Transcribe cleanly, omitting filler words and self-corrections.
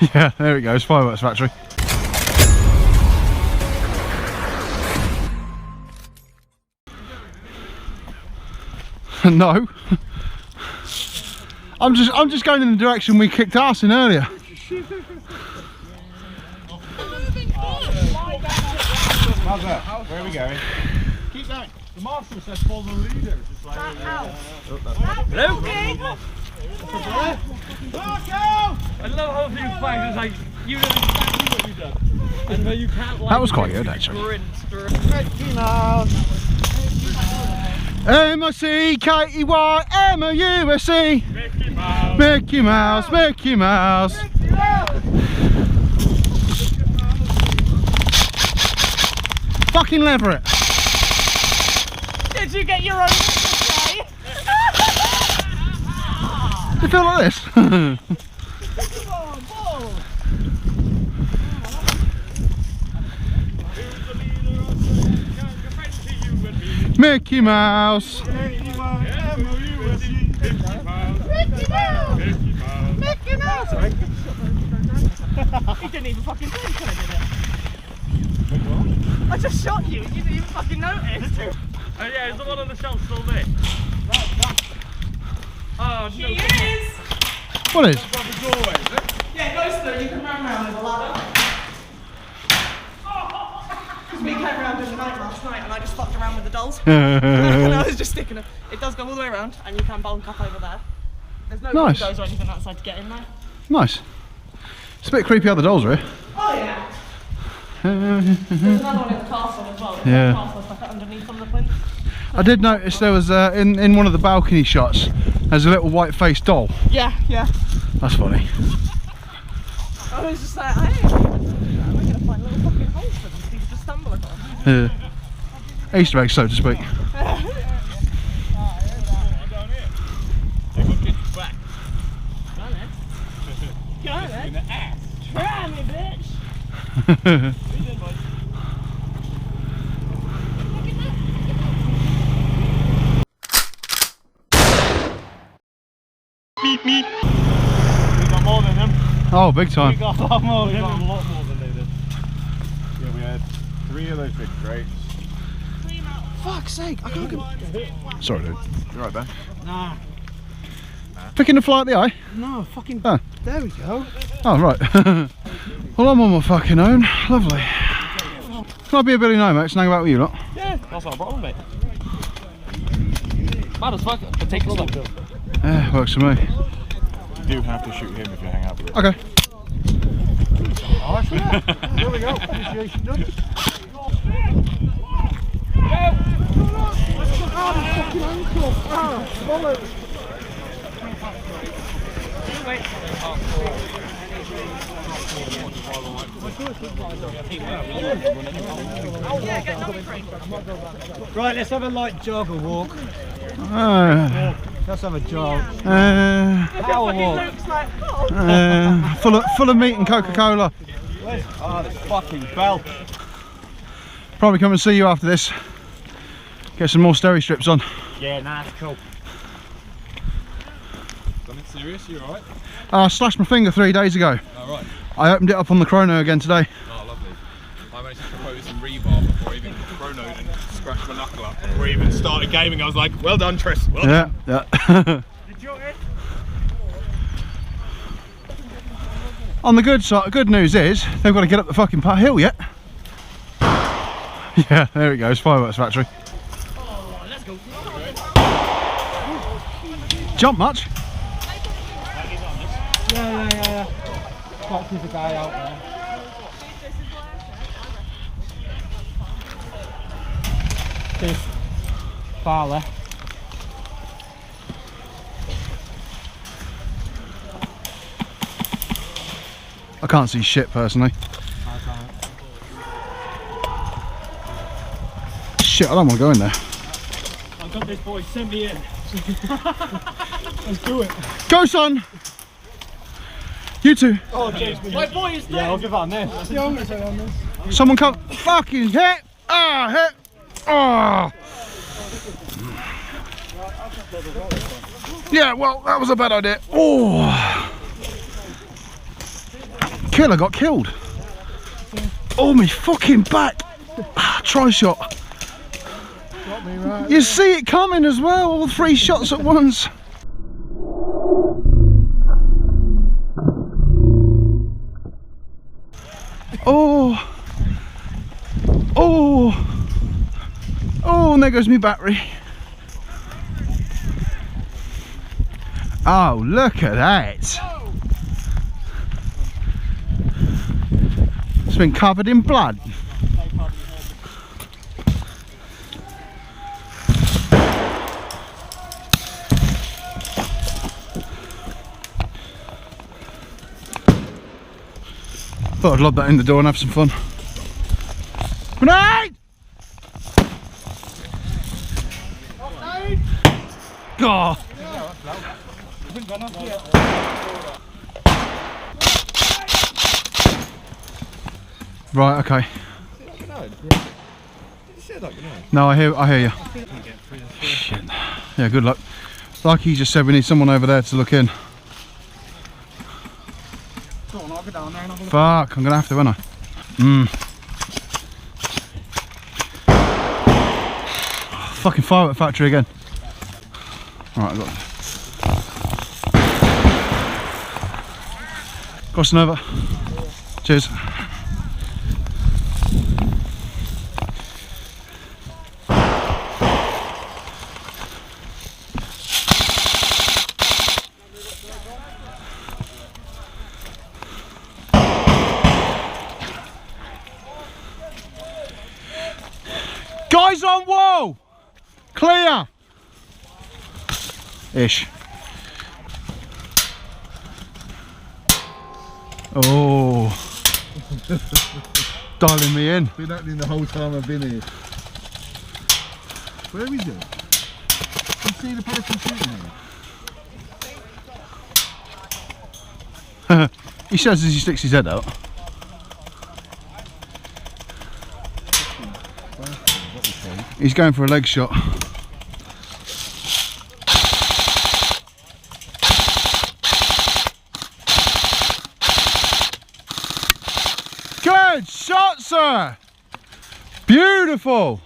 Yeah, there it goes, fireworks factory. No. I'm just going in the direction we kicked arse in earlier. How's that? Where are we going? Keep going. The marshal says follow the leader. Just like, hello? I love how these flags is like, you know exactly what you've done. And where you can't like, that was quite good actually. M-I-C-K-E-Y-M-O-U-S-E. Mickey Mouse. Mickey Mouse, Mickey Mouse. Fucking lever it. Did you get your own today? You feel like this? Mickey Mouse. Mickey Mouse! He didn't even fucking think I did it. I just shot you, you didn't even fucking notice. Oh yeah, is the one on the shelf still there? Oh, She is! What is? Yeah, it goes through, you can run around with a ladder. Because we came around in the night last night and I just fucked around with the dolls. And I was just sticking it. It does go all the way around and you can bulk up over there. There's no Nice. windows or anything outside to get in there. Nice. It's a bit creepy how the dolls are here. Oh yeah. There's another one in the castle as well. Yeah. The castle stuck underneath some of the plinths. I did notice there was in one of the balcony shots there's a little white-faced doll. Yeah, yeah. That's funny. I was just like, hey, I'm gonna find little fucking holes for these things to stumble across. Easter eggs, so to speak. Try me, bitch! Meep meep. We got more than them. Oh, big time. We got a lot more than them. We got a lot more than they did. Yeah, we had 3 of those big crates. Fuck's sake, I can't get... Sorry, dude. You right there? Nah, Picking the fly at the eye? no, fucking. Oh. There we go. Oh, right. Well, I'm on my fucking own. Lovely. Can I be a Billy Nomax and hang about with you lot? Yeah, that's not a problem, mate. Mad as fuck, but take a look. Yeah, works for me. You do have to shoot him if you hang out with him. Okay. There we go. Appreciation done. Right, let's have a light jog or walk. Let's have a jog. Power walk. Full of meat and Coca-Cola. Oh, this fucking bell. Probably come and see you after this. Get some more steri strips on. Yeah, nah, that's cool. Something serious? You alright? I slashed my finger 3 days ago. Alright. I opened it up on the chrono again today. Oh, lovely. I managed to propose some rebar before I even chronoed and scratched my knuckle up. Before I even started gaming, I was like, well done, Tris. Well done. Yeah. Did you it? On the good news is they've got to get up the fucking hill yet. Yeah, there it goes, fireworks factory. Oh, let's go. Jump much? Yeah. Quite keep a guy out there. This far left. I can't see shit personally. Shit, I don't want to go in there. I got this boy, send me in. Let's do it. Go, son! You two. Oh, James, My boy is dead. yeah, I'll give that on this. That's the youngest on this. Someone come. Fucking hit! Ah, hit! Ah! Yeah, well, that was a bad idea. Oh! Killer got killed. Oh, me fucking back. Try shot. Got me right. You see it coming as well, all 3 shots at once. Oh. Oh. Oh, and there goes my battery. Oh, look at that. It's been covered in blood. Thought I'd lob that in the door and have some fun. Grenade! God. Right, okay. No, I hear you. Shit. Yeah, good luck. Like he just said, we need someone over there to look in. Fuck, I'm gonna have to, won't I? Fucking firework factory again. Alright, I got it. Crossing over. Cheers. Guys on wall! Clear! Ish. Oh. Dialing me in. Been happening the whole time I've been here. Where is it? You see the person shooting here? He says as he sticks his head out. He's going for a leg shot. Good shot, sir! Beautiful!